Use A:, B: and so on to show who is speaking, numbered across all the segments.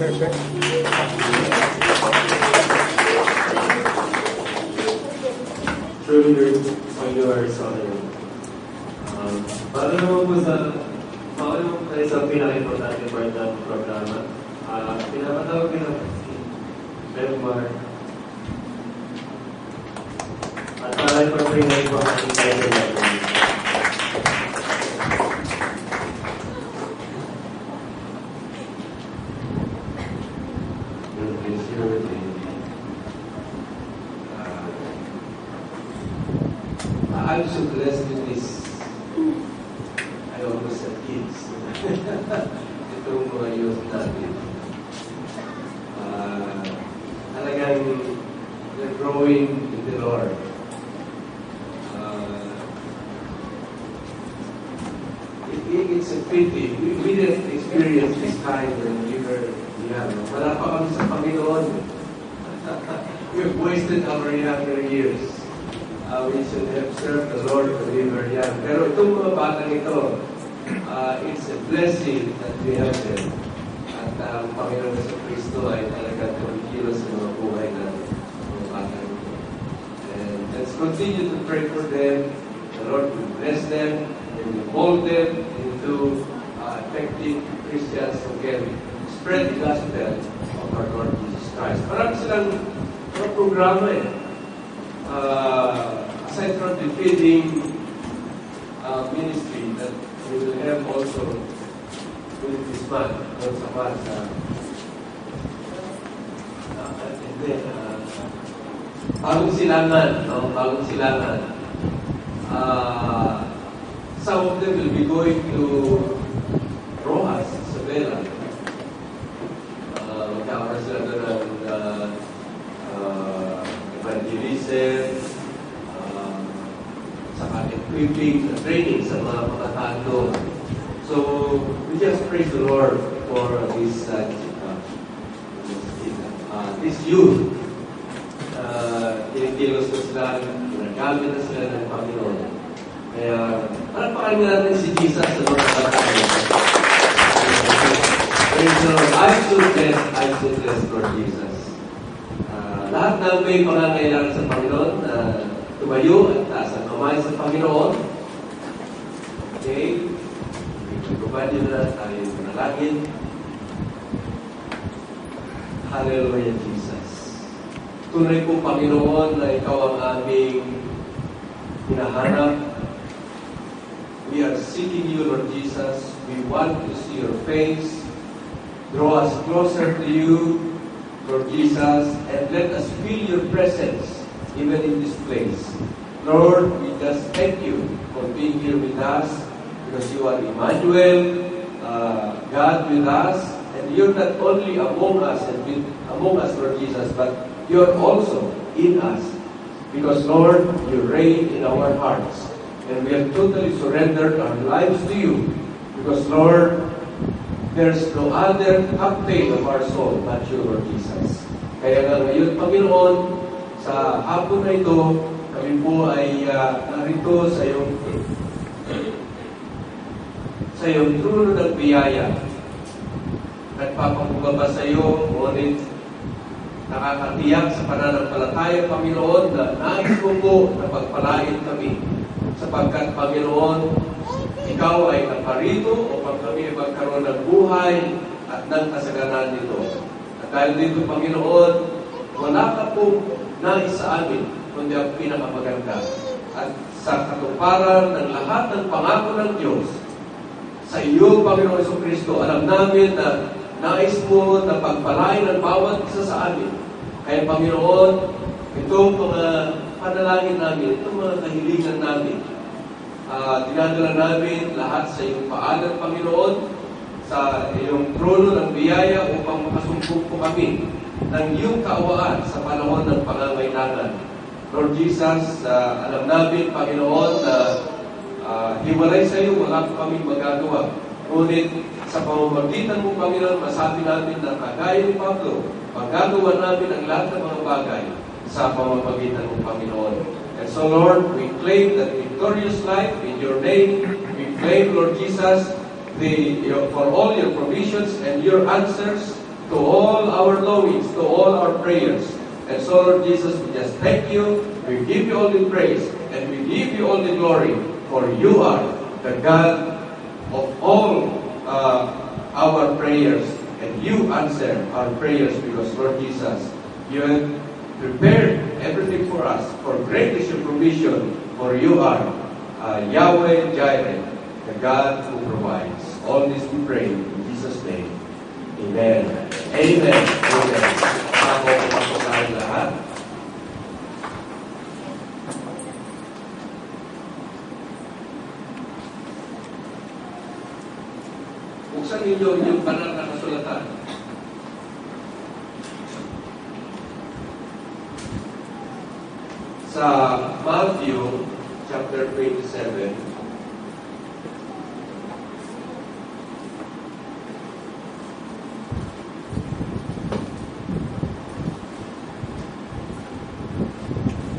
A: Truly, Lord, you are sovereign. Para naman po sa pinaka-importante part ng programa, pinapatawag ko na si Belmar. At para ipapringay po ang ating title natin.
B: I'm so blessed with this. I almost have kids. Itong mga youth natin. Talagang they're growing in the Lord. It's a pity. We didn't experience this kind when we were young. Wala pa kami sa Panginoon. We've wasted our younger years. We should have served the Lord when we were young. Pero itong mga batang ito, it's a blessing that we have them. At ang Panginoon sa Kristo ay talaga tumikilos sa mga buhay natin, mga batang ito. And let's continue to pray for them. The Lord will bless them and will mold them into effective Christians who can spread the gospel of our Lord Jesus Christ. Marami silang mga programa aside from the feeding ministry that we will have also with this month, once a month, and then bagong silangan. Some of them will be going to Rojas, Isabela. Magkakaroon sila doon ng evangelism, saka equipping, training sa mga pagkataan doon. So, we just praise the Lord for this youth. Kinikilos na sila, ginagamit na sila ng Panginoon. Kaya, parapakan natin si Jesus sa mga pagkataan. Praise the Lord. I'm so blessed, Lord Jesus. Lahat ng may pangangailangan sa Panginoon na tumayo at taas ang kamay sa Panginoon. Okay? Ibabad nyo na tayo manalangin. Hallelujah, Jesus. Tunay po, Panginoon, na Ikaw ang aming hinahanap. We are seeking You, Lord Jesus. We want to see Your face. Draw us closer to You, Lord Jesus, and let us feel Your presence even in this place. Lord, we just thank You for being here with us because You are Emmanuel, God with us, and You're not only among us and among us, Lord Jesus, but You're also in us because, Lord, You reign in our hearts, and we have totally surrendered our lives to You because, Lord, there's no other captain of our soul but You, Lord Jesus. Kaya nga ngayon, Panginoon, sa hapon na ito, kami po ay narito sa iyong trono ng biyaya. Nagpapakubaba sa iyo, ngunit nakakatiyak sa pananampalataya, Panginoon, na nais mo po na pagpalain kami. Sapagkat, Panginoon, Ikaw ay naparito upang kami magkaroon ng buhay at ng kasaganan nito. At dahil dito, Panginoon, wala ka pong nais sa amin, kundi ang pinakamaganda. At sa katuparan ng lahat ng pangako ng Diyos, sa iyo, Panginoon Jesucristo, alam namin na nais mo na pagpalain ang bawat isa sa amin. Kaya, Panginoon, itong mga panalangin namin, itong mga kahilingan namin, dinadala namin lahat sa iyong paanan, Panginoon, sa iyong trono ng biyaya upang makasumpong po kami ng iyong kaawaan sa panahon ng pangangailangan. Lord Jesus, alam namin, Panginoon, na hiwalay sa iyo, wala po kaming magagawa. Ngunit sa pamamagitan mo, Panginoon, masabi namin na kagaya ni Pablo, magagawa namin ang lahat ng mga bagay sa pamamagitan mo, Panginoon. And so, Lord, we claim that victorious life in your name. We claim, Lord Jesus, for all your provisions and your answers to all our longings, to all our prayers. And so, Lord Jesus, we just thank you, we give you all the praise, and we give you all the glory, for you are the God of all our prayers, and you answer our prayers because, Lord Jesus, you have prepared everything for us, for great is your provision, for you are Yahweh Jireh, the God who provides. All this we pray in Jesus' name. Amen. Amen. Amen. Ako pumasok tayo lahat. Buksan ninyo yung banal na kasulatan. Sa Matthew chapter 27,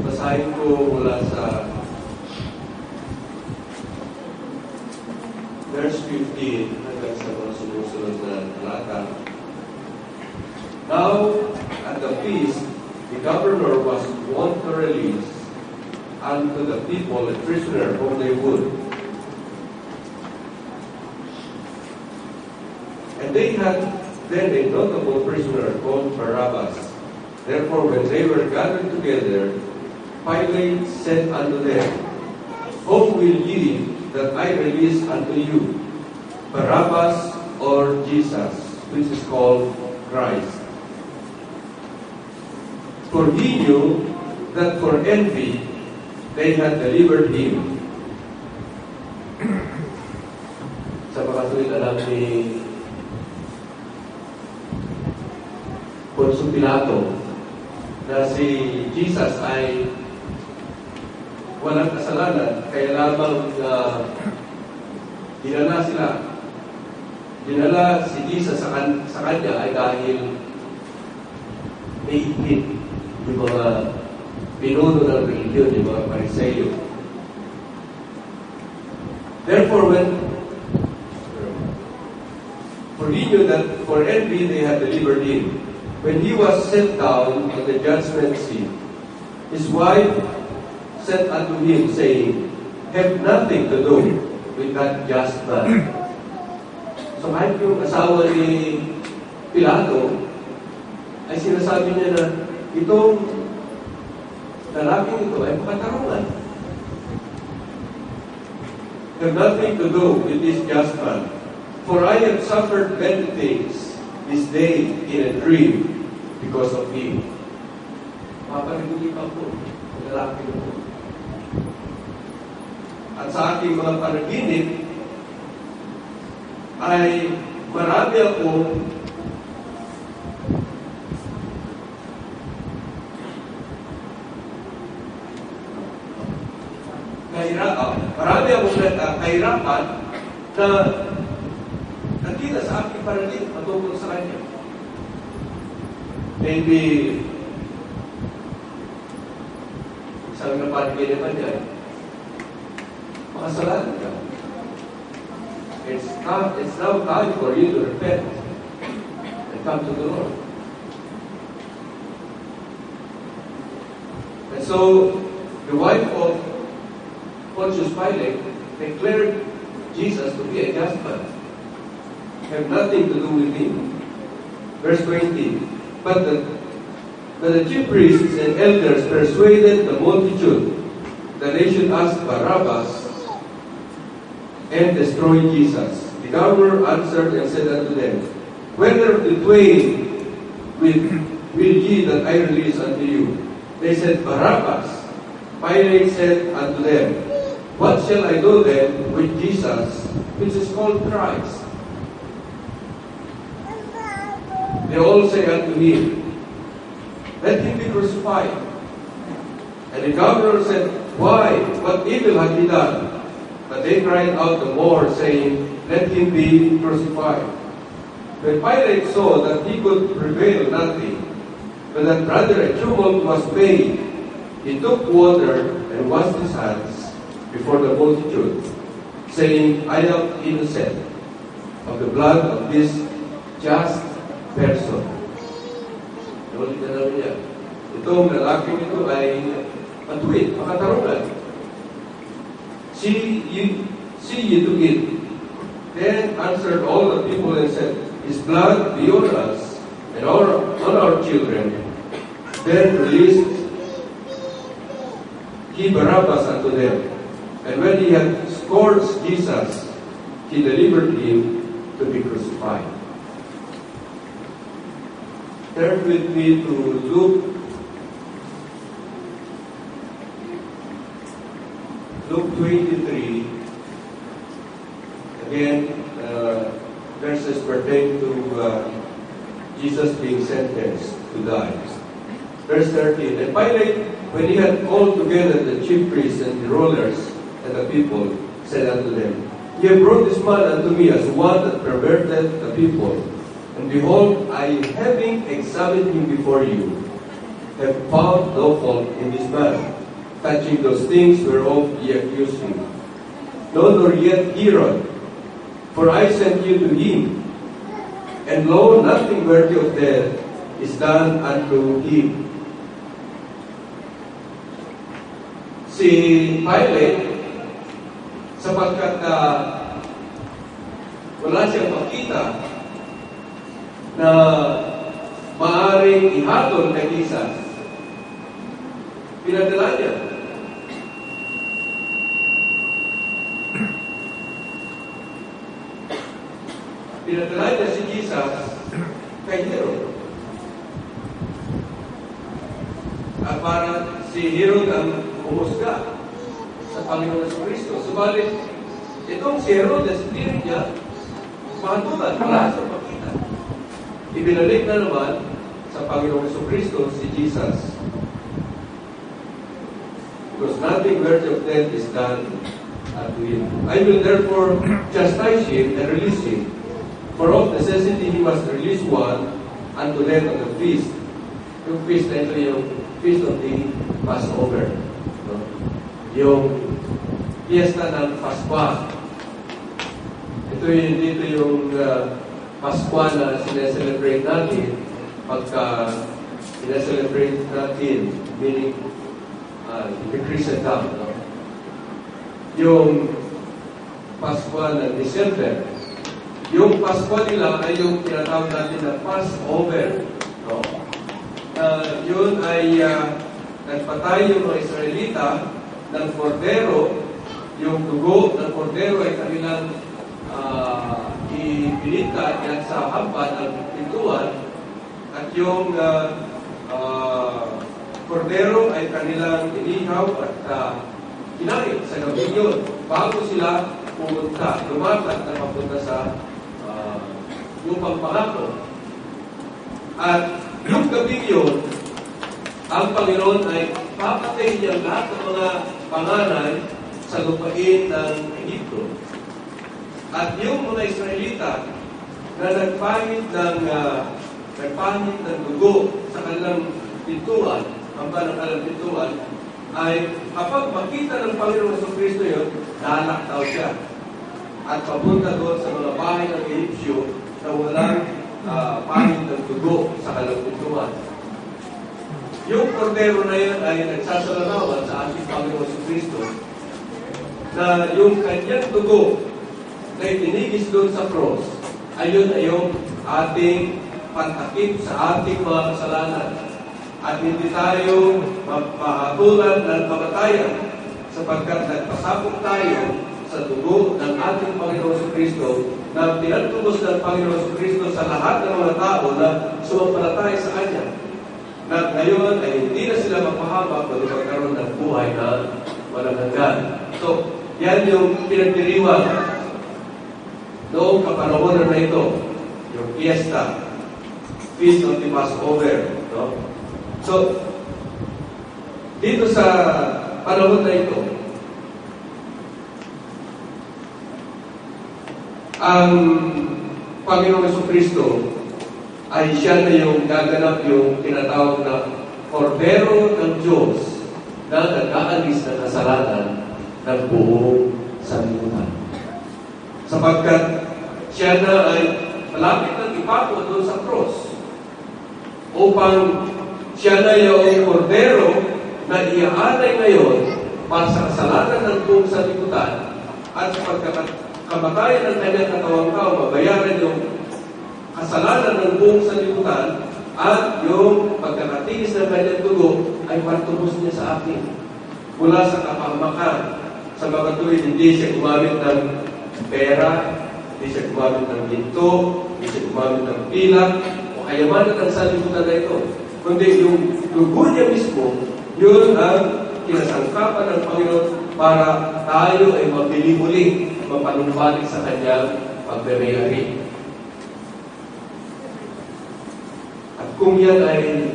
B: basahin ko mula sa verse 15 hanggang sa mga sumusunod na talata. Now, at the feast, the governor was wont to release unto the people a prisoner whom they would. And they had then a notable prisoner called Barabbas. Therefore, when they were gathered together, Pilate said unto them, Whom will ye that I release unto you, Barabbas or Jesus, which is called Christ? For he knew that for envy they had delivered him. Sa pagkasulit alam ni Poncio Pilato na si Jesus ay walang kasalanan, kaya lamang dinala sila. Dinala si Jesus sa kanya ay dahil may higit yung mga pinuno ng religiyon, yung mga Pariseyo. Therefore, for he knew that for envy they had delivered him. When he was set down on the judgment seat, his wife said unto him, saying, Have nothing to do with that just man. So kahit yung asawa ni Pilato, ay sinasabi niya na itong lalaking ito ay makatarungan. Have nothing to do with this just man. For I have suffered many things this day in a dream because of him. Mapanibulipan po ang lalaki ito. At sa aking mga panaginip ay marami akong kahirapan na nakita sa aking panaginip patungkol sa kanya. Maybe isang napanaginip niya, makasalanan ka. It's now time for you to repent and come to the Lord. And so, the wife of Pontius Pilate declared Jesus to be a just man. Have nothing to do with him. Verse 20. But the chief priests and elders persuaded the multitude that they should ask Barabbas and destroy Jesus. The governor answered and said unto them, Whether of the twain will ye that I release unto you? They said, Barabbas. Pilate said unto them, What shall I do then with Jesus, which is called Christ? They all say unto him, Let him be crucified. And the governor said, Why? What evil hath he done? But they cried out the more, saying, Let him be crucified. When Pilate saw that he could prevail nothing, but that rather a tumult was made, he took water and washed his hands before the multitude, saying, I am innocent of the blood of this just person. Ulit na namin yan. Itong lalaking ito ay matuwid, makatarungan. See ye to it. Then answered all the people and said, His blood be on us and on our children. Then released he Barabbas unto them. And when he had scourged Jesus, he delivered him to be crucified. Turn with me to Luke 23. Again, verses pertain to Jesus being sentenced to die. Verse 13. And Pilate, when he had called together the chief priests and the rulers and the people, said unto them, Ye have brought this man unto me as one that perverted the people. And behold, I, having examined him before you, have found no fault in this man, touching those things whereof ye accuse him. No, nor yet Herod, for I sent you to him, and lo, nothing worthy of death is done unto him. Si Pilate, sapagkat wala siyang makita na maaaring ihatol kay Jesus, pinadala niya. Pinadala niya si Jesus kay Herod. At para si Herod ang umusga sa Panginoon Jesucristo. Subalit, itong si Herodes, hindi niya mahatulan, wala sa makita. Ibinalik na naman sa Panginoon Jesucristo si Jesus. Because nothing worthy of death is done unto him. I will therefore chastise him and release him. For of necessity he must release one unto death of the feast. Yung feast na ito yung feast of the Passover. No? Yung fiesta ng Pascua. Ito yung Pascua na sineselebrate natin pagka sineselebrate natin, meaning the Christendom. No? Yung Pascua ng December. Yung Pascua nila ay yung tinatawag natin na Passover. No? Yun ay nagpatay yung mga Israelita ng kordero. Yung dugo ng kordero ay kanilang ipinita yan sa hampan ng pintuan. At yung kordero ay kanilang inihaw at kinain sa gabi yun bago sila pumunta, lumapat na papunta sa lupang pangako. At yung gabi yun, ang Panginoon ay papatay niya lahat ng mga panganay sa lupain ng Egypto. At yung mga Israelita na nagpahit ng dugo sa kanilang pintuan, ang kanilang pintuan, ay kapag makita ng Panginoon Jesucristo yun, lalaktaw siya. At papunta doon sa mga bahay ng Egyptyo na walang pahit ng dugo sa kanilang pintuan. Yung kordero na yun ay nagsasalarawan sa ating Panginoon Jesucristo na yung kanyang dugo na itinigis doon sa cross, ayun ay yung ating pantakip sa ating mga kasalanan. At hindi tayo mapahatulan ng kamatayan sapagkat nagpasapok tayo sa dugo ng ating Panginoon Jesucristo na pinatubos ng Panginoon Jesucristo sa lahat ng mga tao na sumampalataya sa Kanya. Na ngayon ay hindi na sila mapahamak kundi magkaroon ng buhay na walang hanggan. So, yan yung pinagdiriwang noong kapanahonan na ito, yung fiesta, Feast of the Passover. No? So, dito sa panahon na ito, ang Panginoong Jesucristo ay siya na yung gaganap yung tinatawag na kordero ng Diyos na nag-aalis ng kasalanan ng buong sanlibutan. Sapagkat siya na ay malapit na at ipako doon sa cross upang siya na yung kordero na iaanay ngayon para sa kasalanan ng buong sanlibutan at sa pagkakamatayan ng kanyang katawang tao, mabayaran yung kasalanan ng buong sanlibutan at yung pagkakatigis ng kanyang dugo ay patubos niya sa akin. Mula sa kapahamakan, sa mga tuwid, hindi siya gumamit ng pera, hindi siya gumamit ng ginto, hindi siya gumamit ng pilak, o kayamanan ng sanlibutan na ito. Kundi yung dugo niya mismo, yun ang kinasangkapan ng Panginoon para tayo ay mabili-muli, mapanumbalik sa kanyang pagbebayari. At kung yan ay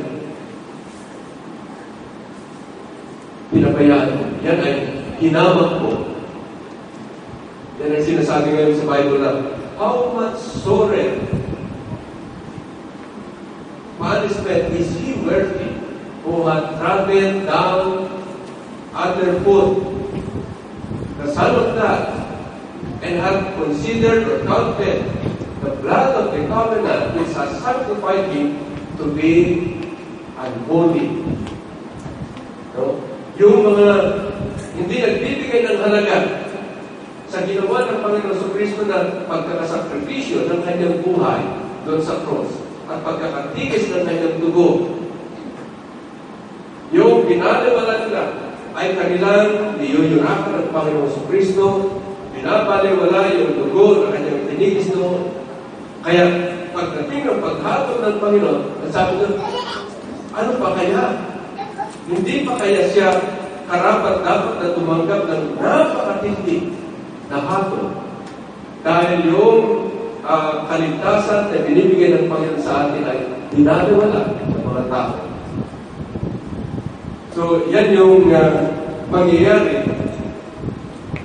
B: pinabayaan mo, yan ay hinamang mo, yan ang sinasabi ngayon sa Bible na, how much sorrow punishment is he worthy who had trodden down underfoot the Son of God and had considered or counted the blood of the covenant which has sanctified him to be unholy. No? Yung mga hindi nagbibigay ng halaga sa ginawa ng Panginoon sa Kristo na pagkakasakripisyo ng kanyang buhay doon sa cross at pagkakatigis ng kanyang dugo, yung binaliwala nila ay kanilang niyuyurakan ng Panginoon sa Kristo, binabaliwala yung dugo na kanyang tinigis doon. Kaya pagdating ng paghatol ng Panginoon, sabi nila, ano pa kaya? Hindi pa kaya siya karapat-dapat na tumanggap ng napakatindi na hatol? Dahil yung kaligtasan na binibigay ng Panginoon sa atin ay binaliwala ng mga tao. So, yan yung mangyayari.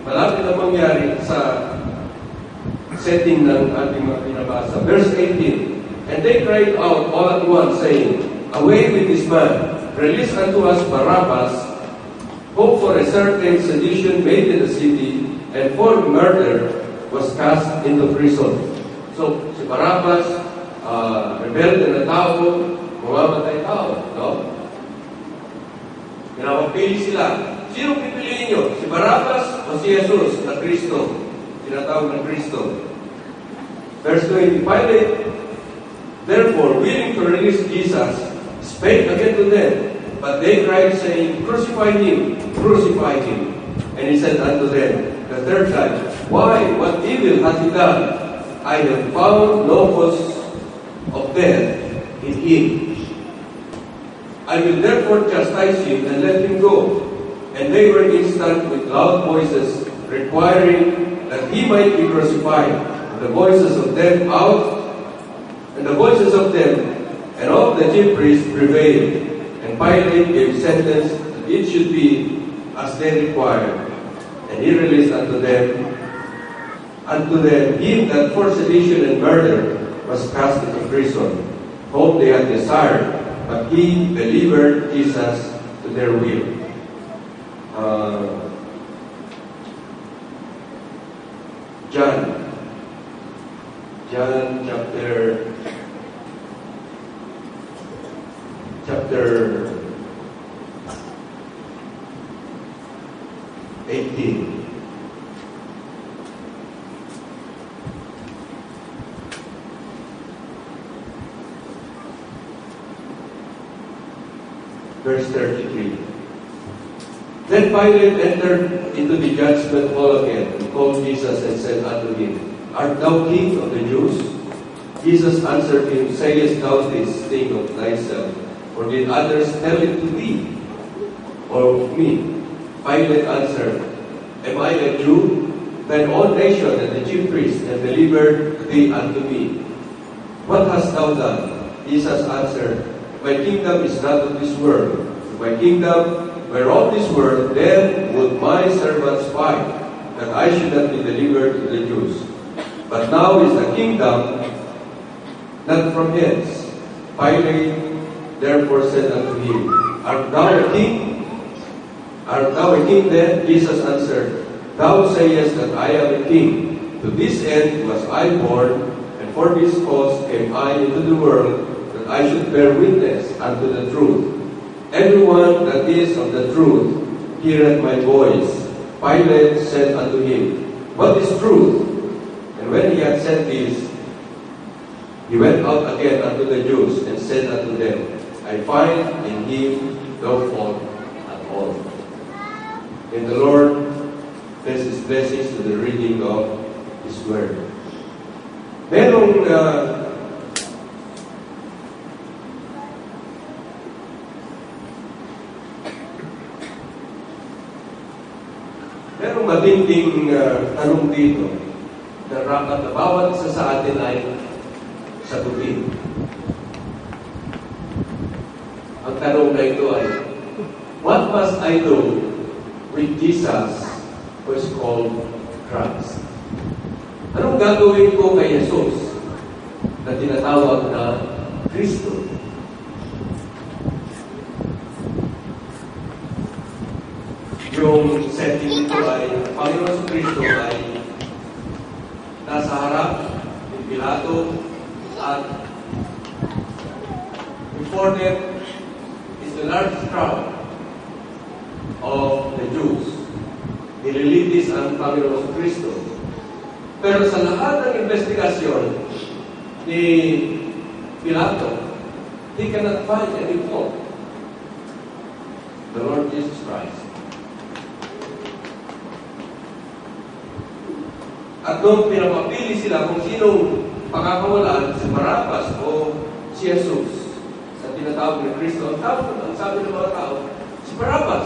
B: Malapit na mangyayari sa setting ng ating mga pinabasa. Verse 18, and they cried out all at once, saying, away with this man, release unto us Barabbas, who for a certain sedition made in the city, and for murder was cast into prison. So, si Barabbas, rebelde na tao, mamamatay tao, no? Pinapapili sila. Sino pipiliin nyo? Si Barabbas o si Jesus na Kristo? Tinatawag ng Kristo. Verse 20, Pilate, therefore, willing to release Jesus, spake again to them. But they cried, saying, crucify him, crucify him. And he said unto them the third time, why, what evil hath he done? I have found no cause of death in him. I will therefore chastise him and let him go. And they were instant with loud voices, requiring that he might be crucified. And the voices of them and of the chief priests prevailed. And Pilate gave sentence that it should be as they required. And he released unto them him that for sedition and murder was cast into prison, whom they had desired, but he delivered Jesus to their will. John chapter 18. Verse 33. Then Pilate entered into the judgment hall again, and called Jesus, and said unto him, Art thou king of the Jews? Jesus answered him, Sayest thou this thing of thyself, or did others tell it to thee, or of me? Pilate answered, Am I a Jew? Thine own nation and the chief priests have delivered thee unto me. What hast thou done? Jesus answered, My kingdom is not of this world. If my kingdom were of this world, then would my servants fight, that I should not be delivered to the Jews. But now is the kingdom not from hence. Pilate therefore said unto him, Art thou a king? Art thou a king then? Jesus answered, Thou sayest that I am a king. To this end was I born, and And for this cause came I into the world, that I should bear witness unto the truth. Everyone that is of the truth heareth my voice. Pilate said unto him, What is truth? And when he had said this, he went out again unto the Jews, and said unto them, I find in him no fault at all. In the Lord, bless His blessings to the reading of His Word. Merong matinding tanong dito na rapat na bawat isa sa atin ay sagutin. Ang tanong na ito ay, what must I do with Jesus who is called Christ? Anong gagawin ko kay Jesus na tinatawag na Kristo? Yung setting nito ay, Panginoon Kristo ay nasa harap ni Pilato at before them is the large crowd of the Jews. Nililitis ang Panginoon Kristo. Pero sa lahat ng investigasyon ni Pilato, he cannot find any fault. The Lord Jesus Christ. At nung pinapapili sila kung sinong pakakawalan, si Barabbas o si Jesus, sa tinatawag ni Kristo, ang sabi ng mga tao, si Barabbas.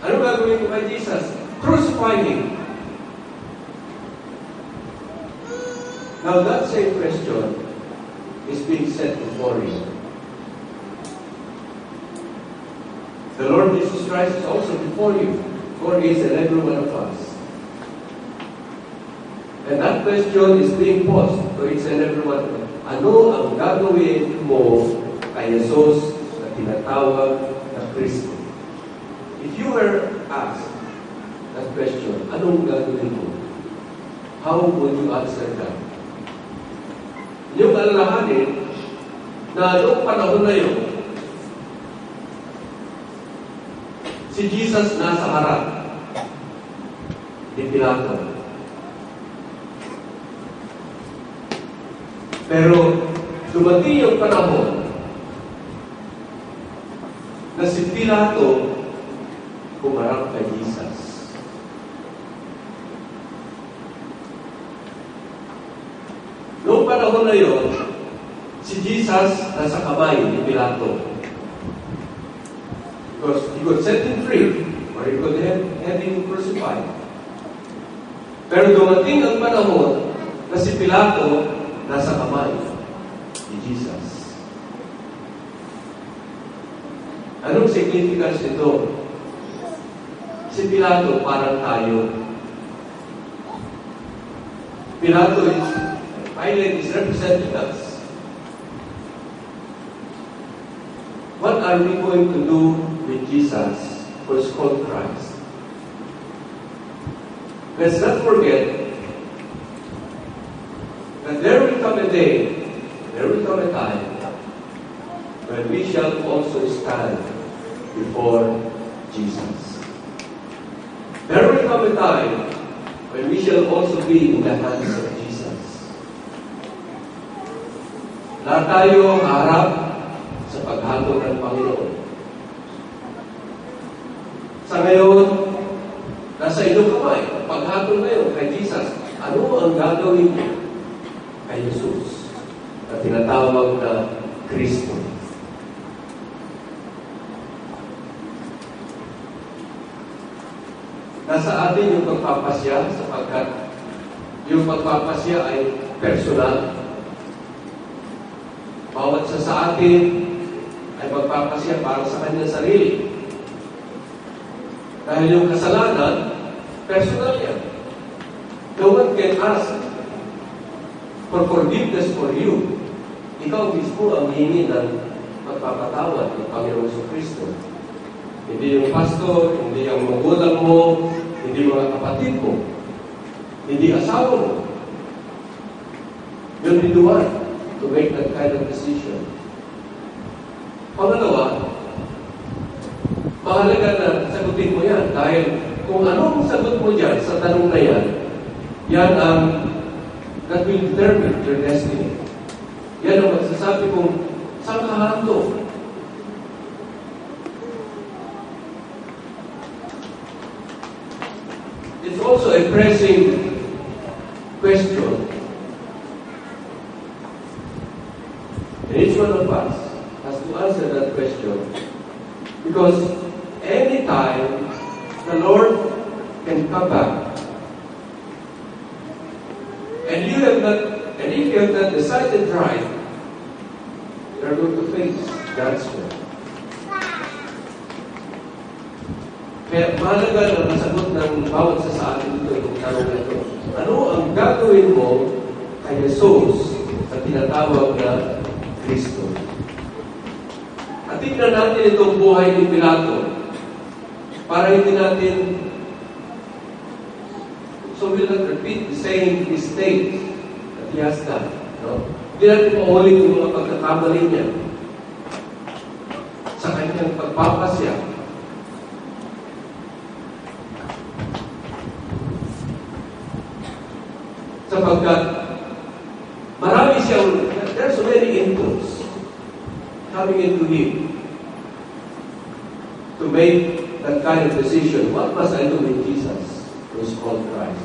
B: Ano gagawin ko kay Jesus? Crucify him. Now that same question is being set before you. The Lord Jesus Christ is also before you, for He is in every one of us. And that question is being posed to each and every one. Ano ang gagawin mo kay Jesus na tinatawag na Kristo? If you were asked that question, anong gagawin mo? How would you answer that? Yung alalahanin na noong panahon na yun, si Jesus nasa harap ni Pilato. Pero dumating yung panahon na si Pilato humarap kay Jesus. Noong panahon na yun, si Jesus nasa kamay ni Pilato. Because he could set him free or he could have him crucified. Pero dumating ang panahon na si Pilato nasa kamay ni Jesus. Anong significance ito? Si Pilato parang tayo. Pilate is representing us. What are we going to do with Jesus who is called Christ? Let's not forget that there will come a day, there will come a time, when we shall also stand before Jesus. There will come a time when we shall also be in the hands of Jesus. Lahat tayo harap sa paghatol ng Panginoon. Sa ngayon, nasa inyong kamay, paghatol ngayon kay Jesus, ano ang gagawin niyo kay Jesus na tinatawag na Kristo? Nasa atin yung pagpapasya sapagkat yung pagpapasya ay personal. Bawat sa atin ay magpapasya para sa kanyang sarili. Dahil yung kasalanan, personal yan. No one can ask for forgiveness for you. Ikaw mismo ang hihingi ng magpapatawad ng Panginoong Kristo. Hindi yung pastor, hindi yung magulang mo, hindi mga kapatid mo, hindi asawa mo. You'll be the one to make that kind of decision. Pangalawa, mahalaga na sagutin mo yan dahil kung anong sagot mo dyan sa tanong na yan, yan ang that will determine your destiny. Yan ang magsasabi kung saan ka hando. It's also a pressing question. And each one of us has to answer that question. Because anytime the Lord can come back, and if you have not decided right, you are going to face God's will. Kaya mahalaga na masagot ng bawat isa sa atin dito itong tanong na ito. Ano ang gagawin mo kay Jesus sa tinatawag na Kristo? At tignan natin itong buhay ni Pilato para hindi natin so will not repeat the same mistake that he has done. No? Hindi natin maulit yung mga pagkakamali niya sa kanyang pagpapasya. Sapagkat marami siyang, there are so many inputs coming into him to make that kind of decision. What must I do with Jesus, who is called Christ?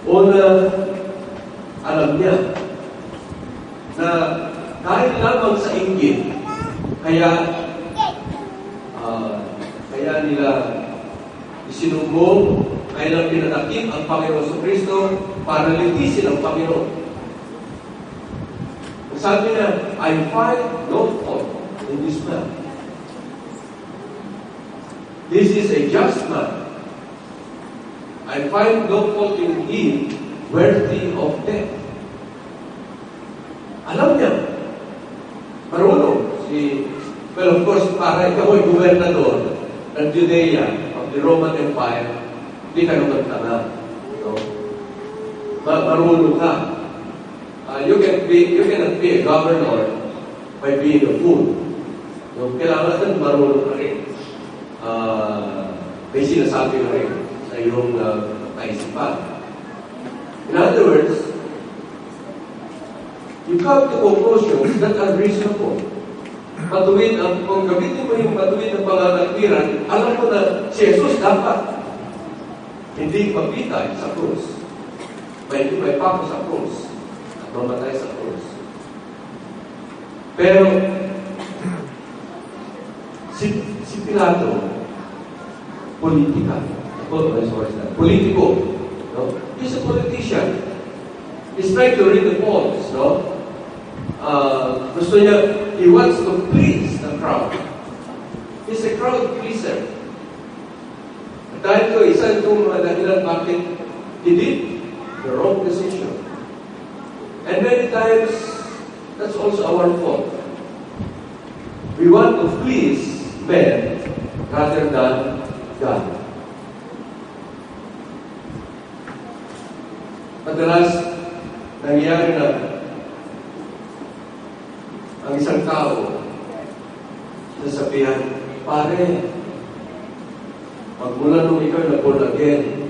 B: Una, alam niya na dahil lamang sa inggit, kaya nila isinumbong, kaya lang pinadakip ang Panginoon sa Kristo para litisin ang Panginoon. Sabi niya, I find no fault in this man. This is a just man. I find no fault in him worthy of death. Alam niya, marunong well, of course, para ikaw ay gobernador ng Judea, of the Roman Empire, hindi ka naman tanga. No? Marunong ka. You cannot be a governor by being a fool. No? Kailangan marunong ka rin. May sinasabi ka rin sa iyong kaisipan. In other words, you come to conclusions that are reasonable. Kung gamitin mo yung matuwid ng pangangatwiran, alam mo na si Jesus dapat hindi mapitay sa krus. May pako sa krus at mamatay sa krus. Pero si Pilato, politiko. No? He's a politician. He's trying to read the polls. No? Gusto niya, he wants to please the crowd. He's a crowd pleaser. At dahil ko, isa itong mga dahilan bakit he did the wrong decision. And many times, that's also our fault. We want to please men rather than God. Madalas, nangyayari na ang isang tao nasabihan, pare, magmula nung ikaw na born again,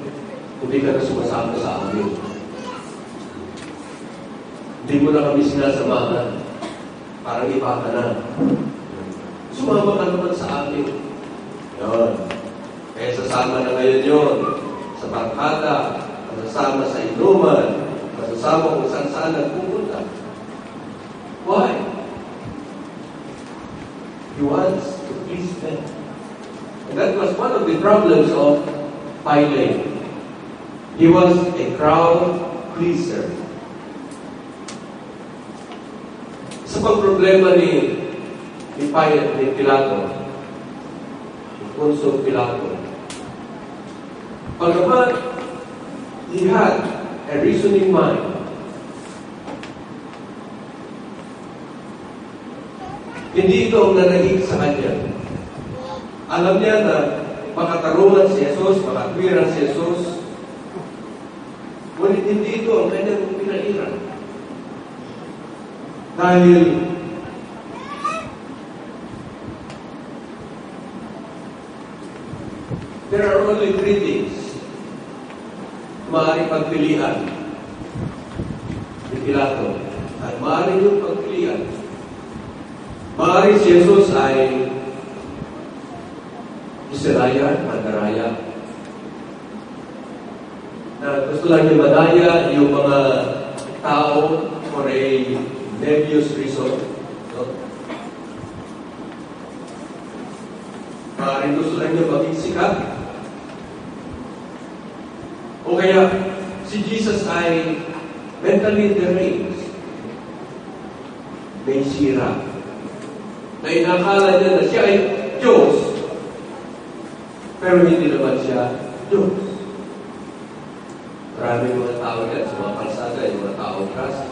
B: hindi ka na sumasama sa amin. Hindi mo na kami sinasamahan. Parang iba ka na. Sumama ka naman sa amin. Yun. Kaya sasama na ngayon yun. Sa barkada, masasama sa inuman, masasama kung saan nagpupunta. Why? He wants to please them. And that was one of the problems of Pilate. He was a crowd pleaser. Sa pagproblema ni Pilato, ni Poncio Pilato, pagkaman, he had a reasoning mind. Hindi ito ang nanahig sa kanya. Alam niya na makatarungan si Jesus, makatwiran si Jesus. Ngunit hindi ito ang kanyang pinairan. Dahil there are only three things maaaring pagpilian ni Pilato. At maaaring yung pagpilian. Maaaring si Jesus ay Israel, Mandaraya, na gusto lang niya madaya yung mga tao for a nebulous reason. No? Maaaring gusto lang niya maging sikat. O kaya, si Jesus ay mentally deranged. May sira. Na inakala niya na siya ay Diyos. Pero hindi naman siya Diyos. Maraming mga tao yan sa mga kalsada, yung mga tao trust.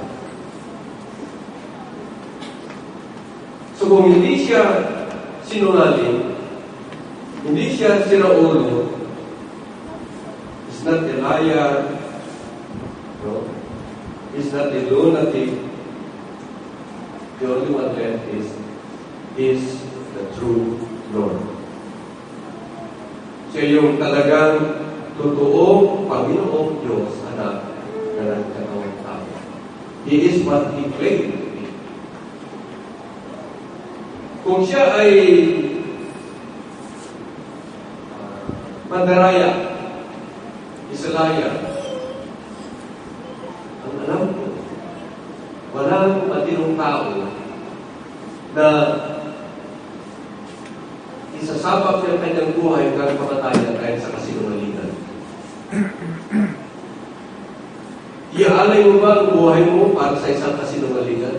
B: So kung hindi siya sinungaling, hindi siya siraulo, is not a liar, no? Is not a lunatic, the only one left is the true Lord. Siya yung talagang totoong Panginoong Diyos, anak na nagkatawang tao. He is what He claimed to be. Kung siya ay Mandaraya, Isalaya, ang alam ko, walang matinong tao na isasabak ng kanyang buhay hanggang kamatayan dahil sa kasinungalingan. Iaalay mo ba ang buhay mo para sa isang kasinungalingan?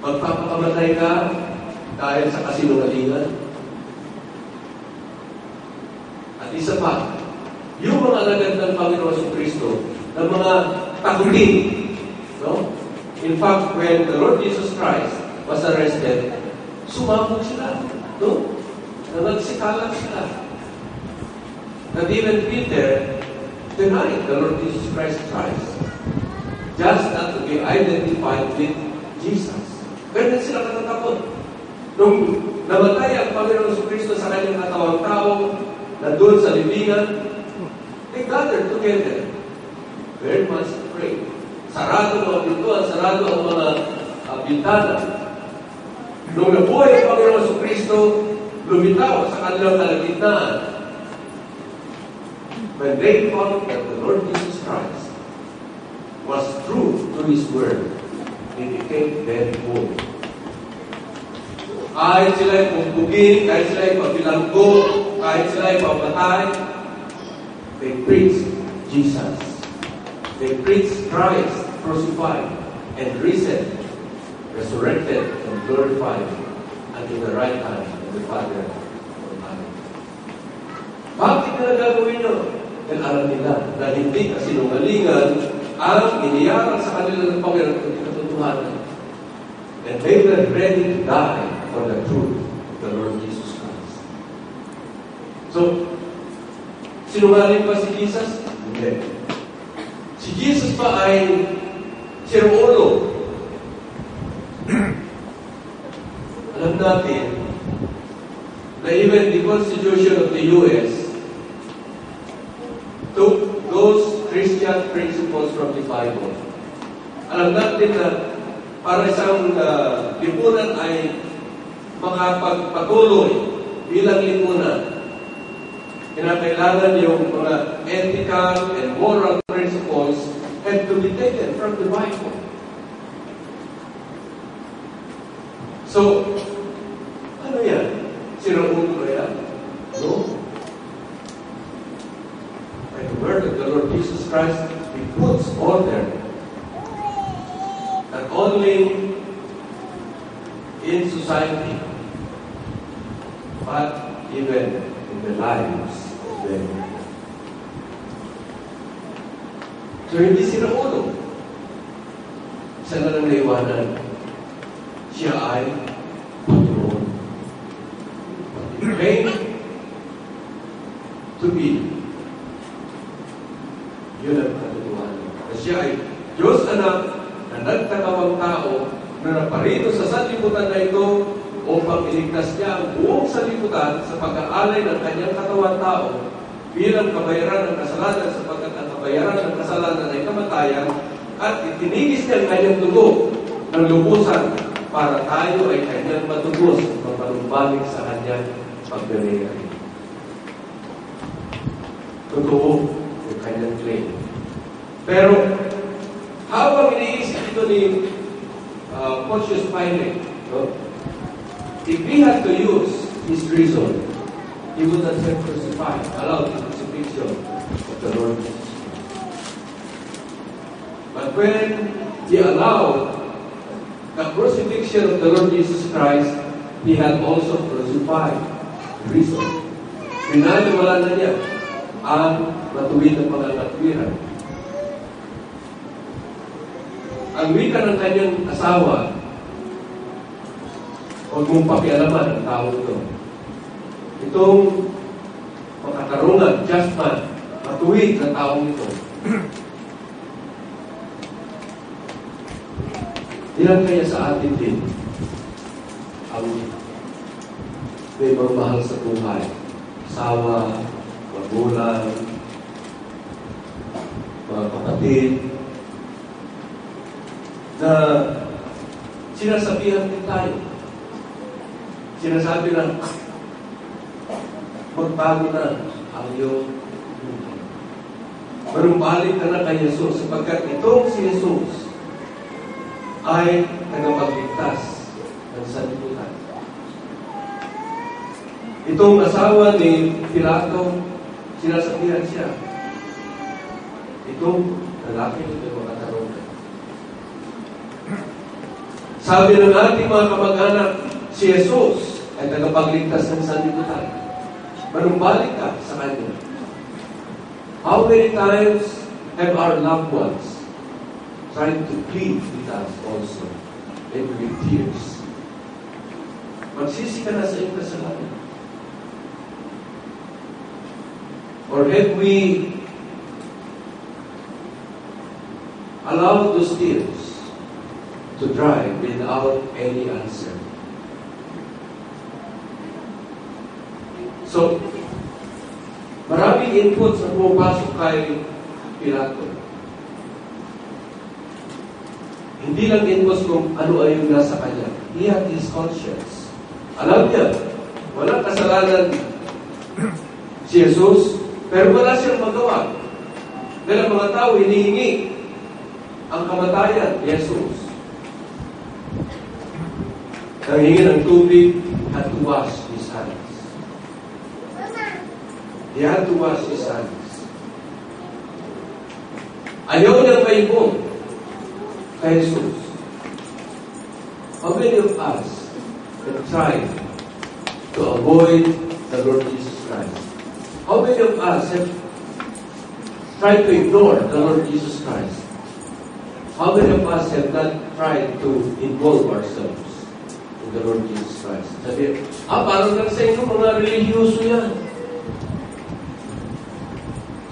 B: Magpapakamatay ka dahil sa kasinungalingan? At isa pa, yung mga alagad ng Panginoon Kristo, ng mga takutin, no? In fact, when the Lord Jesus Christ was arrested, sumabog sila, no? Nagsikala sila. That even Peter denied the Lord Jesus Christ just not to be identified with Jesus. Ganyan sila katatakot. Nung namatay ang Panginoon Kristo sa kanyang katawang tao, na doon sa libingan, they gathered together. Very much afraid. Sarado mga pintuan, sarado ang mga bintana. Nung nabuhay ang Panginoon Kristo, lumitaw sa kanilang kalagitnaan. When they found that the Lord Jesus Christ was true to His word, they became very bold. Kahit sila ay pumpugin, kahit sila ay pagbilanggo, kahit sila ay pamatay, they preached Jesus. They preached Christ crucified and risen, resurrected and glorified, and in the right hand of the Father Almighty. Bakit nila gagawin nyo? Dahil alam nila na hindi kasinungalingan ang iniyakan sa kanila ng Panginoon ng katotohanan. And they were ready to die for the truth of the Lord Jesus Christ. So, sinungaling ba si Jesus? Hindi. Si Jesus ba ay siraulo? Alam natin na even the Constitution of the U.S. took those Christian principles from the Bible. Alam natin na para isang lipunan ay makapagpatuloy bilang lipunan, kinakailangan yung mga ethical and moral principles have to be taken from the Bible. So, ano yan? Siraulo ba yan? No. By the word of the Lord Jesus Christ, He puts order not only in society, but even in the lives of them. So, hindi sila ulo. Isa na lang naiwanan. Siya ay Panginoon. He claimed to be. Yun ang katotohanan. siya ay Diyos anak na nagtakawang tao na naparito sa sanlibutan na ito upang iligtas niya ang buong sanlibutan sa pag-aalay ng kanyang katawan tao bilang kabayaran ng kasalanan sapagkat ang kabayaran ng kasalanan ay kamatayan at itinigis niya ang kanyang dugo ng lubusan para tayo ay kanyang matubos at mapanumbalik sa kanyang pagdaliri. Totoo yung kanyang claim. Pero habang iniisip ito ni Pontius Pilate, no? If he had to use his reason, he would not have crucified, allowed the crucifixion of the Lord Jesus Christ. But when he allowed the crucifixion of the Lord Jesus Christ, he had also crucified reason. Pinaniwala na niya ang matuwid na pangangatwiran. Ang wika ng kanyang asawa, huwag mong pakialaman ang tao ito. Itong makatarungan, just man, matuwid na taong ito. Ilan kaya sa atin din ang may magmahal sa buhay? Asawa, magulang, mga kapatid, na sinasabihan din tayo. Sinasabi na, magbago na ang iyong buhay. Manumbalik ka na kay Jesus sapagkat itong si Jesus ay tagapagligtas ng sanlibutan. Itong asawa ni Pilato, sinasabihan siya, itong lalaki na makatarungan. Sabi ng ating mga kamag-anak, si Jesus ay tagapagligtas ng sanlibutan. Manumbalik ka sa Kanya. How many times have our loved ones tried to plead with us also, and with tears? Magsisi ka na sa iyong kasalanan. Or have we allowed those tears to dry without any answer? So, maraming inputs na pumapasok kay Pilato. Hindi lang inputs kung ano ay yung nasa kanya. He had his conscience. Alam niya, walang kasalanan si Jesus, pero wala siyang magawa. Dahil ang mga tao hinihingi ang kamatayan ni Jesus. Nanghingi ng tubig at to wash his hands. He had to wash his hands. Ayaw niyang maibong kay Jesus. How many of us have tried to avoid the Lord Jesus Christ? How many of us have tried to ignore the Lord Jesus Christ? How many of us have not tried to involve ourselves in the Lord Jesus Christ? Sabi, parang lang sa inyo mga relihiyoso yan.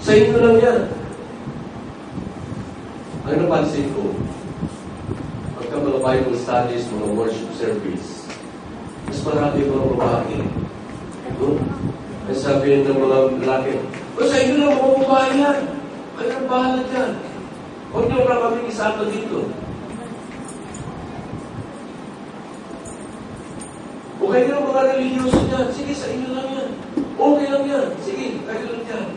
B: Sa inyo lang yan. Ang napansin ko, pagka mga Bible studies, mga worship service, mas marami mga babae. Ang sabi ng mga lalaki, sa inyo lang mga babae yan. Kayo ang bahala dyan. Huwag niyo lang kami isama dito. Okay lang mga religiyoso dyan. Sige, sa inyo lang yan. Okay lang yan. Sige, kayo lang dyan.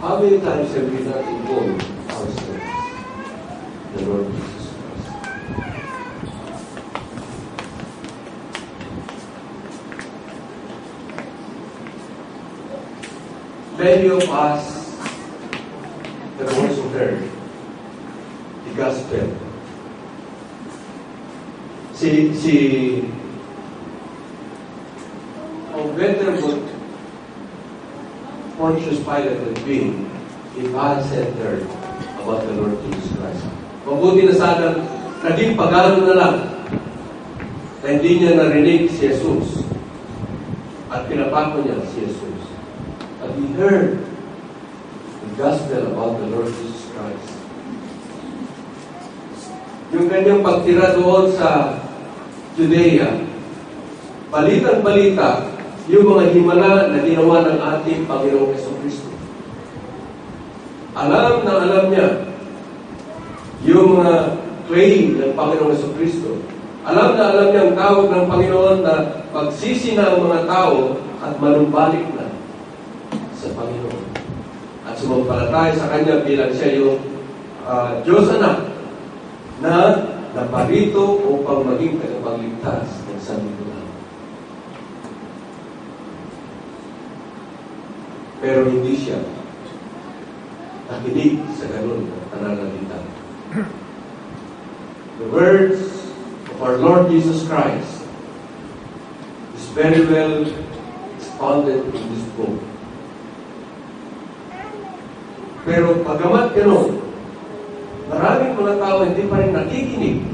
B: How many times have we not involved ourselves in the Lord Jesus Christ? Many of us have also heard the gospel. How better would Pontius Pilate had been if God had heard about the Lord Jesus Christ. Mabuti na sana naging pagano na lang na hindi niya narinig si Jesus at pinapako niya si Jesus. But he heard the gospel about the Lord Jesus Christ. Yung kanyang pagtira doon sa Judea, balitang-balita, yung mga himala na ginawa ng ating Panginoong Jesucristo. Alam na alam niya yung mga claim ng Panginoong Jesucristo. Alam na alam niya ang tawag ng Panginoon na magsisi na ang mga tao at manumbalik na sa Panginoon. At sumampalataya sa Kanya bilang siya yung Diyos anak na naparito upang maging tagapagligtas ng sanlibutan. Pero hindi siya nakinig sa ganun na pananalita. The words of our Lord Jesus Christ is very well expounded in this book. Pero pagamat gano'n, maraming mga tao hindi pa rin nakikinig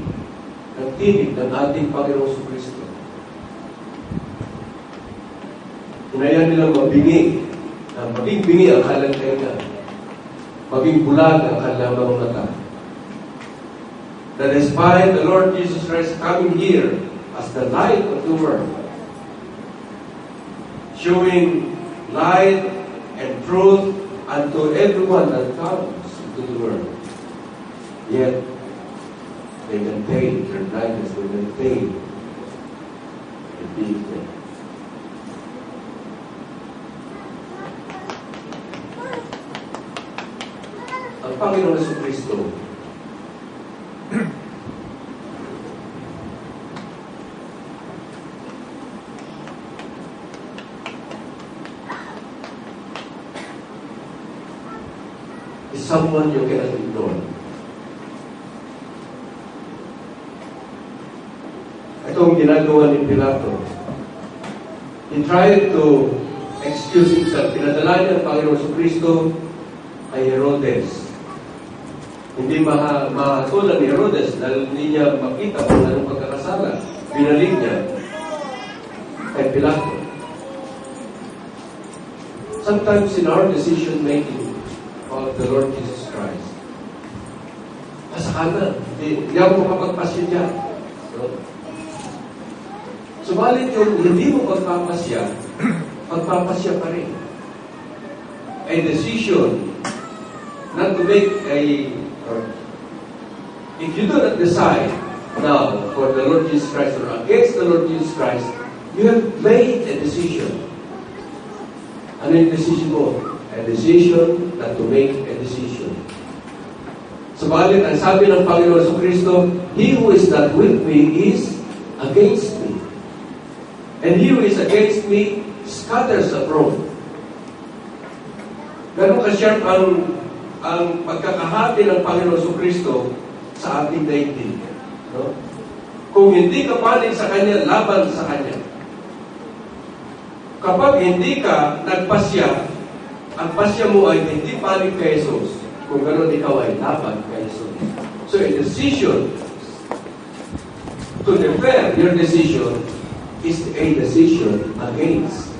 B: ng tinig ng ating Panginoong Jesucristo. Hinayaan nilang mabingi, na maging bingi ang kanilang tenga, maging bulag ang kanilang mga mata. That despite the Lord Jesus Christ coming here as the light of the world, showing light and truth unto everyone that comes into the world, yet they maintain their blindness, they maintain their being there. Ang Panginoon Jesucristo is someone you cannot ignore. Itong ginagawa ni Pilato, he tried to excuse himself. Pinadala niya ang Panginoon Jesucristo kay Herodes. Hindi mahatulan ni Herodes dahil hindi niya makita kung anong pagkakasala. Binalik niya kay Pilato. Sometimes in our decision-making of the Lord Jesus Christ, nasa kanan, hindi ako makapagpasya dyan. Subalit yung hindi mo pagpapasya pa rin. A decision not to make if you do not decide now for the Lord Jesus Christ or against the Lord Jesus Christ, you have made a decision. Ano yung decision mo? A decision not to make a decision. Subalit, ang sabi ng Panginoon Jesucristo, He who is not with me is against me. And he who is against me scatters abroad. Ganun ka-sharp ang pagkakahati ng Panginoon Jesucristo sa ating daigdig. No? Kung hindi ka panig sa Kanya, laban sa Kanya. Kapag hindi ka nagpasya, ang pasya mo ay hindi panig kay Jesus. Kung gano'n ikaw ay laban kay Jesus. So a decision to defer your decision is a decision against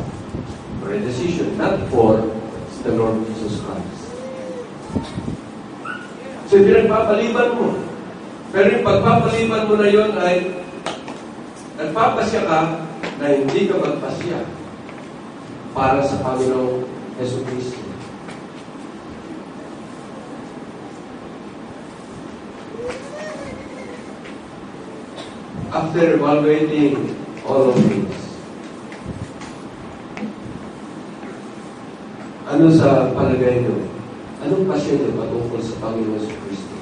B: or a decision not for the Lord Jesus Christ. So pinagpapaliban mo. Pero yung pagpapaliban mo na yun ay nagpapasya ka na hindi ka magpasya para sa Panginoong Jesucristo. After evaluating all of this, ano sa palagay nyo? Anong pasya nyo patungkol sa Panginoon Jesucristo?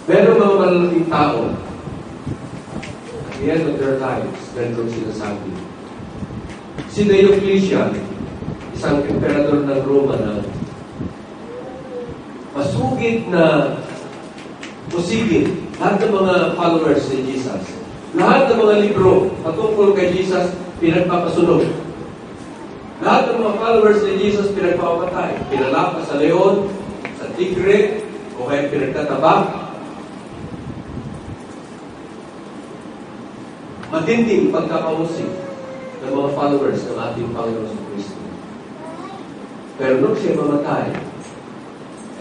B: Meron mga malalaking tao, at the end of their lives, ganito sinasabi. Si Diocletian, isang emperador ng Roma na masugid na pusigid lahat ng mga followers ni Jesus. Lahat ng mga libro patungkol kay Jesus, pinagpapasunog. Lahat ng mga followers ni Jesus, pinagpapatay. Pinalapas sa leon, sa tigre, o kaya pinagtataba. Matinding pagkakausig ng mga followers ng ating Panginoon Jesucristo. Pero nung siya mamatay,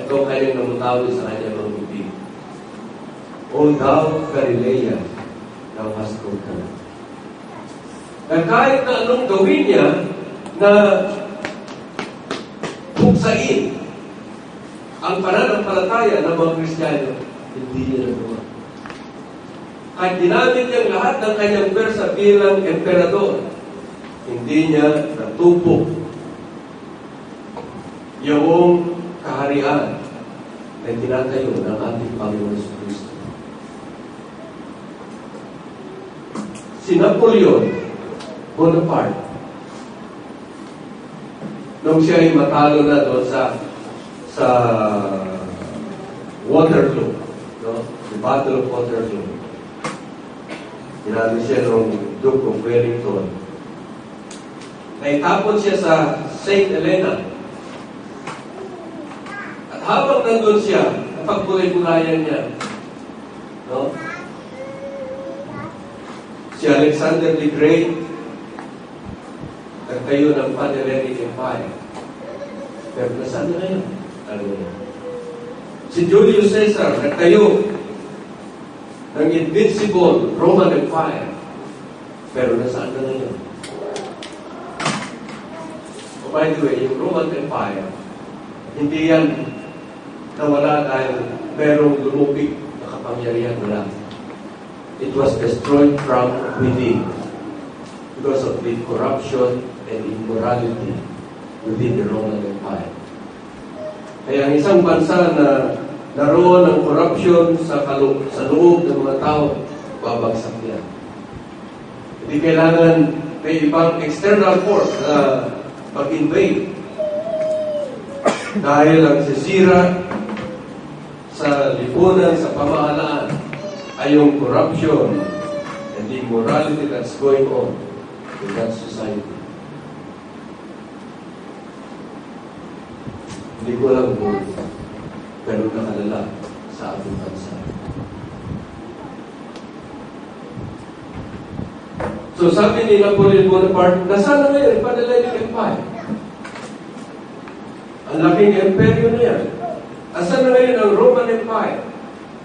B: ito ang kanyang namutawi sa kanyang mga bibig. O thou Galilea, thou hast broken. Na kahit na anong gawin niya na buksain ang pananampalataya ng mga Kristiyano, hindi niya nagawa. Kahit ginamit niyang lahat ng kanyang persa bilang emperador, hindi niya natupok yung kaharian na tinatayo ng ating Panginoon Jesucristo. Si Napoleon Bonaparte, nung siya ay matalo na doon sa Waterloo, no? The Battle of Waterloo. Ginamit siya ng Duke of Wellington. Naitapon siya sa St. Helena. At habang nandun siya, napagbulay-bulayan niya, no? Si Alexander the Great, nagtayo ng Pan-Hellenic Empire. Pero nasaan na ngayon? Ano na? Si Julius Caesar, nagtayo ng invincible Roman Empire. Pero nasaan na ngayon? Oh, by the way, yung Roman Empire, hindi yan nawala dahil merong lumupig na kapangyarihan wala. It was destroyed from within because of the corruption and immorality within the Roman Empire. Kaya ang isang bansa na naroon ng corruption sa loob ng mga tao, babagsak yan. Hindi kailangan may ibang external force na mag-invade. Dahil ang sisira sa lipunan, sa pamahalaan, ay yung corruption and the immorality that's going on in that society. Hindi ko alam kung pero nakalala sa ating bansa. So sabi ni Napoleon Bonaparte, nasaan na ngayon? Pan-Hellenic Empire. Ang laking imperyo na yan. Nasaan na ngayon ang Roman Empire?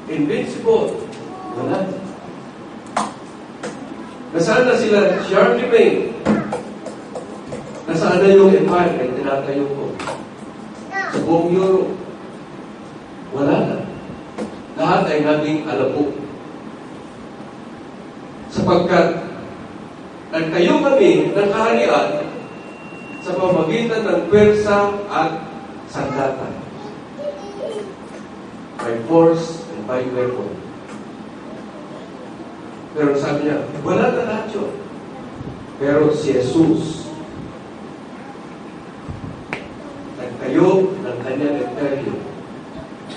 B: Invincible. Wala. Nasaan na sila Charlemagne? Nasaan na yung empire na tinatayo ko? Sa buong Europe. Wala na. Lahat ay naging alabok. Sapagkat nagtayo kami ng kaharian sa pamamagitan ng pwersa at sandata. By force and by weapon. Pero sabi niya, wala na lahat yun. Pero si Jesus, nagtayo ng kanyang imperyo.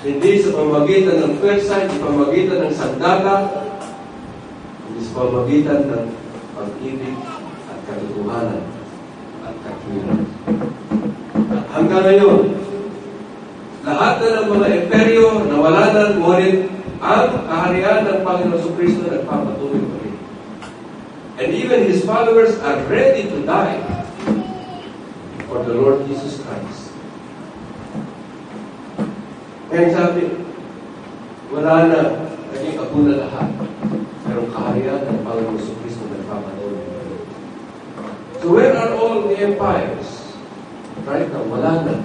B: Hindi sa pamamagitan ng pwersa, hindi sa pamamagitan ng sandata, hindi sa pamamagitan ng pag-ibig at katotohanan at katwiran. At hanggang ngayon, lahat na ng mga imperyo nawala na, ngunit ang kaharian ng Panginoon Jesucristo nagpapatuloy pa rin. And even His followers are ready to die for the Lord Jesus Christ. Kaya sabi, wala na, naging apo na lahat. Pero kaharian ng Panginoon Jesucristo nagpapatuloy pa rin. So where are all the empires? Right now, wala na.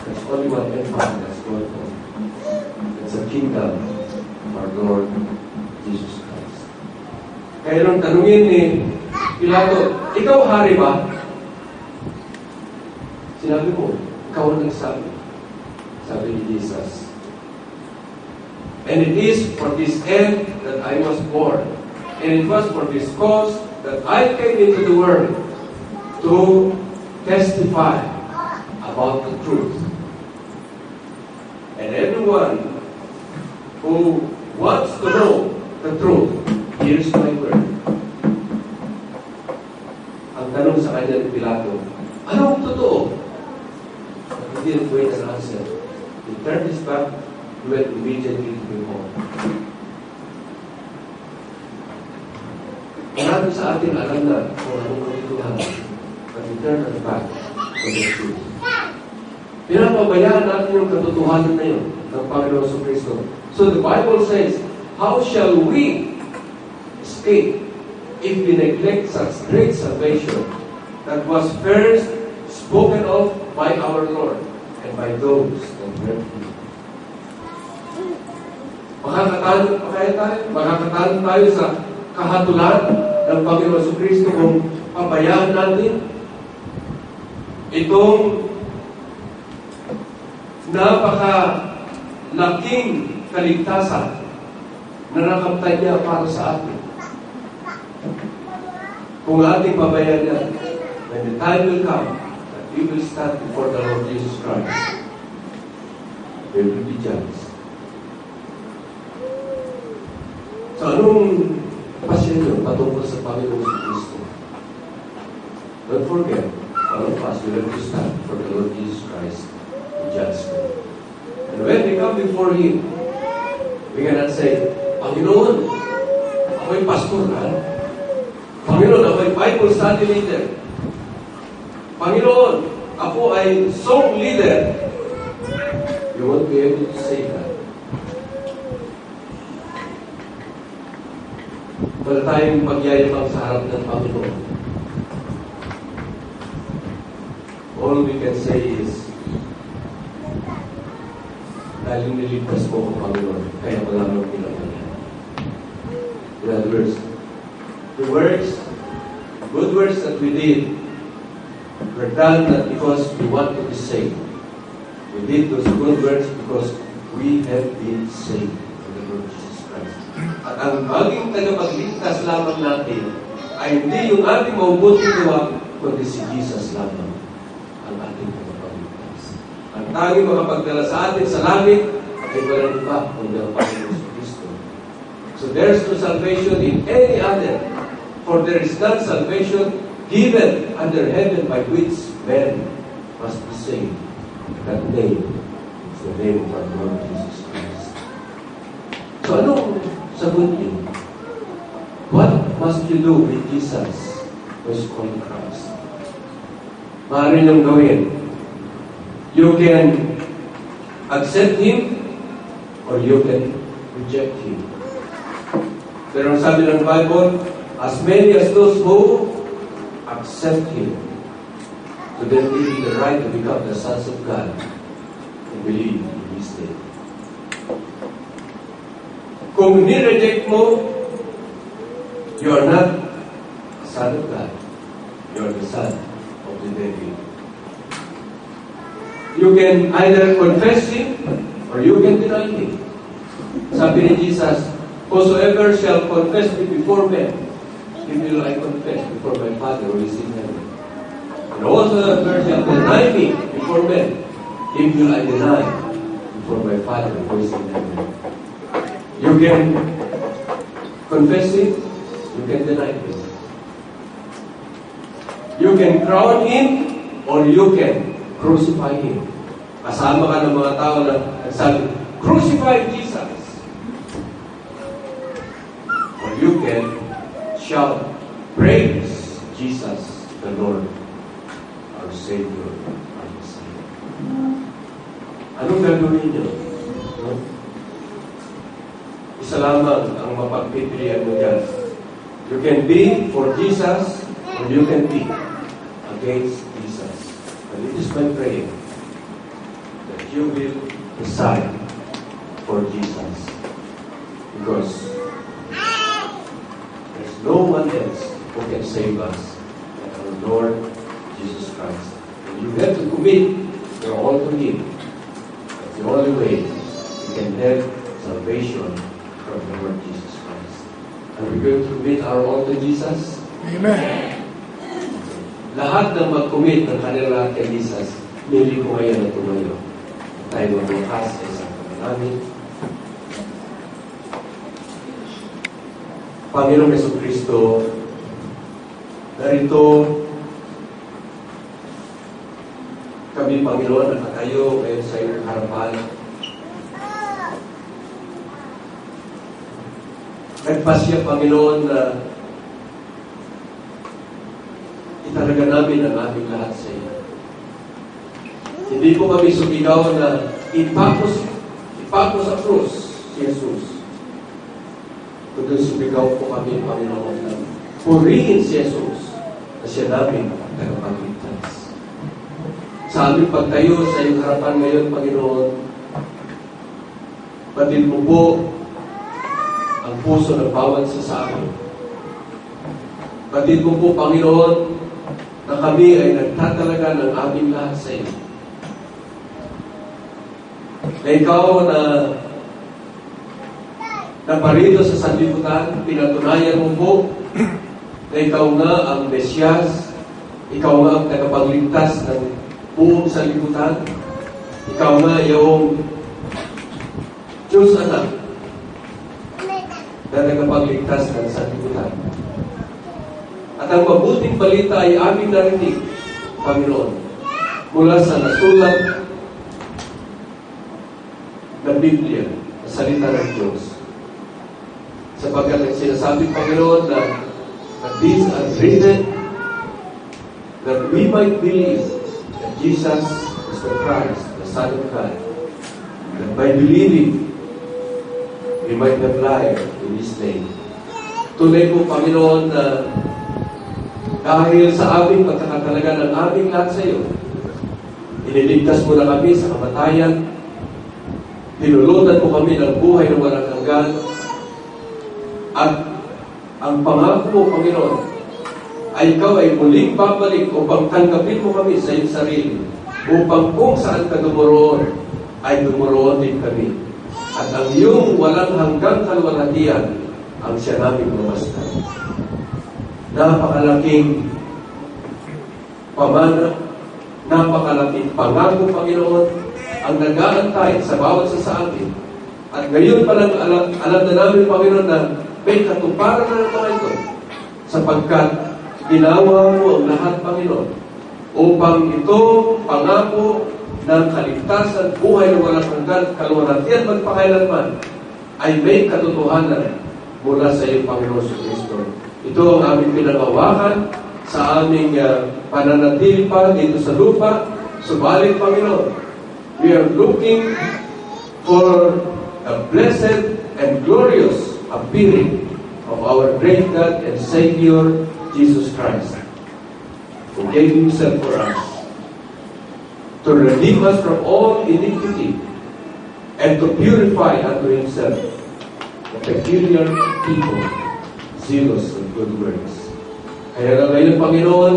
B: There's only one empire that's going on. It's a kingdom of our Lord Jesus Christ. Kaya nung tanungin ni Pilato, ikaw hari ba? Sinabi mo, ikaw ang nagsabi. Sabi ni Jesus. And it is for this end that I was born. And it was for this cause that I came into the world to testify about the truth. And everyone who wants to know the truth, hears my word. Ang tanong sa kanya ni Pilato, anong totoo? But he didn't wait an answer. He turned his back, he went immediately to him home. Marami sa atin alam na kung anong katotohanan, but he turned his back to the truth. Pinapabayaan natin yung katotohanan na yun ng Panginoon Jesucristo. So the Bible says, how shall we escape if we neglect such great salvation that was first spoken of by our Lord and by those that heard Him? Makakatalo tayo sa kahatulan ng Panginoon Jesucristo kung pabayaan natin itong napakalaking kaligtasan na nakamtay niya para sa atin. Kung ating pabayaan yan, when the time will come that we will stand before the Lord Jesus Christ, we will be judged. So anong pasyon nyo patungkol sa Panginoon Jesucristo? Don't forget, all of us will have to stand for the Lord Jesus Christ to judge them. And when we come before Him, we cannot say, Panginoon, ako'y pastor, ha? Panginoon, ako'y Bible study leader. Panginoon, ako ay song leader. You won't be able to say that. Wala tayong pagyayabang sa harap ng Panginoon. All we can say is, dahil niligtas mo ko, Panginoon, kaya wala nang pinagpalit. In other words, the good works that we did, were done not because we want to be saved. We did those good works because we have been saved in the Lord Jesus Christ. At ang maging tagapagligtas lamang natin ay hindi yung ating mabubuting gawa, kundi si Jesus lamang ang ating tagapagligtas. Ang tanging makapagdala sa atin sa langit ay walang iba kundi ang Panginoon Kristo. So there's no salvation in any other, for there is none salvation given under heaven by which men must be saved. That name is the name of our Lord Jesus Christ. So anong sagot niyo? What must you do with Jesus who is called Christ? Maaari niyong gawin. You can accept Him or you can reject Him. Pero ang sabi ng Bible, as many as those who accept Him, to them give you the right to become the sons of God and believe in His name. Kung ni-reject mo, you are not a son of God. You are the son of the devil. You can either confess Him or you can deny Him. Sabi ni Jesus, whosoever shall confess me before men, him will I confess before my Father who is in heaven. And whosoever shall deny me before men, him will I deny before my Father who is in heaven. You can confess Him, you can deny Him. You can crown Him, or you can crucify Him. Kasama ka ng mga tao na nagsabi, crucify Jesus! Or you can shout, praise Jesus, the Lord, our Savior, our Messiah. Anong gagawin niyo? No? Isa lamang ang mapagpipilian mo dyan. You can be for Jesus, or you can be against Jesus. And it is my prayer that you will decide for Jesus. Because there's no one else who can save us but our Lord Jesus Christ. And you have to commit your all to Him. That's the only way you can have salvation from the Lord Jesus Christ. Are we going to commit our all to Jesus?
C: Amen.
B: Lahat ng mag-commit ng kanila kay Jesus, nili ko ngayon na tumayo. Tayo magbukas sa isang panalangin. Panginoong Jesucristo, narito kami, Panginoon, nakatayo ngayon sa iyong harapan. Nagpasya, Panginoon, na italaga namin ang aming lahat sa iyo. Hindi po kami sumigaw na ipako sa krus si Jesus. Kundi sumigaw po kami, Panginoon, na purihin si Jesus na siya namin tagapagligtas. Sa aming pagtayo sa iyong harapan ngayon, Panginoon, batid mo po ang puso ng bawat isa sa amin. Batid mo po, Panginoon, na kami ay nagtatalaga ng aming lahat sa iyo. Na ikaw na naparito sa sanlibutan, pinatunayan mo po na ikaw nga ang Mesyas, ikaw nga ang tagapagligtas ng buong sanlibutan, ikaw nga yung Diyos anak na tagapagligtas ng sanlibutan. At ang mabuting balita ay aming narinig, Panginoon, mula sa nasulat na Biblia, na salita ng Diyos. Sapagkat ang sinasabi, Panginoon, na these are written that we might believe that Jesus is the Christ, the Son of God. That by believing, we might have life in His name. Tunay po, Panginoon, na dahil sa aming pagkakatalaga ng aming lahat sa iyo, iniligtas mo na kami sa kamatayan, tinulutan mo kami ng buhay na walang hanggan, at ang pangako mo, Panginoon, ay ikaw ay muling babalik upang tanggapin mo kami sa iyong sarili, upang kung saan ka dumoroon, ay dumoroon din kami. At ang iyong walang hanggang kalwalhatian, ang siya naming mamasdan. Napakalaking pamana, napakalaking pangako, Panginoon, ang nag-aantay sa bawat isa sa atin. At ngayon pa lang alam na namin, Panginoon, na may katuparan na ng mga ito, sapagkat ginawa mo ang lahat, Panginoon, upang ito pangako ng kaligtasan, buhay na walang hanggan, kalwalhatian magpakailanman, ay may katotohanan mula sa iyo, Panginoon sa Kristo. Ito ang aming pinangawakan sa aming pananatili pa dito sa lupa. Subalit, Panginoon, we are looking for a blessed and glorious appearing of our great God and Savior, Jesus Christ, who gave Himself for us, to redeem us from all iniquity, and to purify unto Himself a peculiar people, zealous of good works. Kaya na ngayon, Panginoon,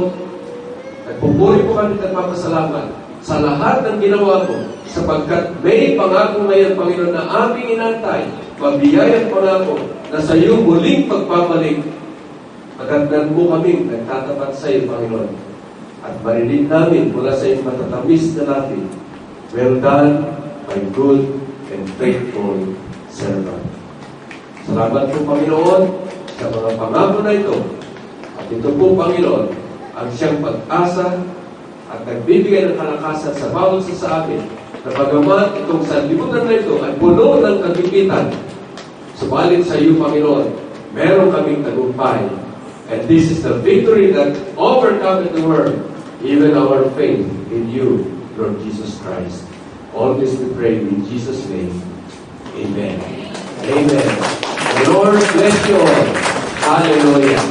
B: nagpupuri po kami at papasalamat sa lahat ng ginawa mo, sapagkat may pangako ngayon, Panginoon, na aming inantay, mabiyayang pangako, na sa iyong muling pagpapalik, magandang mo kami nagtatapat sa iyo, Panginoon. At marinig namin mula sa iyong matatamis na natin, well done, my good and faithful servant. Salamat po, Panginoon, sa mga pangako na ito. At ito po, Panginoon, ang siyang pag-asa at nagbibigay ng kalakasan sa bawat isa sa amin, na bagamat itong sanlibutan na ito ay puno ng kagipitan, subalit sa iyo, Panginoon, meron kaming tagumpay. And this is the victory that overcometh the world, even our faith in you, Lord Jesus Christ. All this we pray in Jesus' name. Amen. Amen. The Lord bless you all. Hallelujah.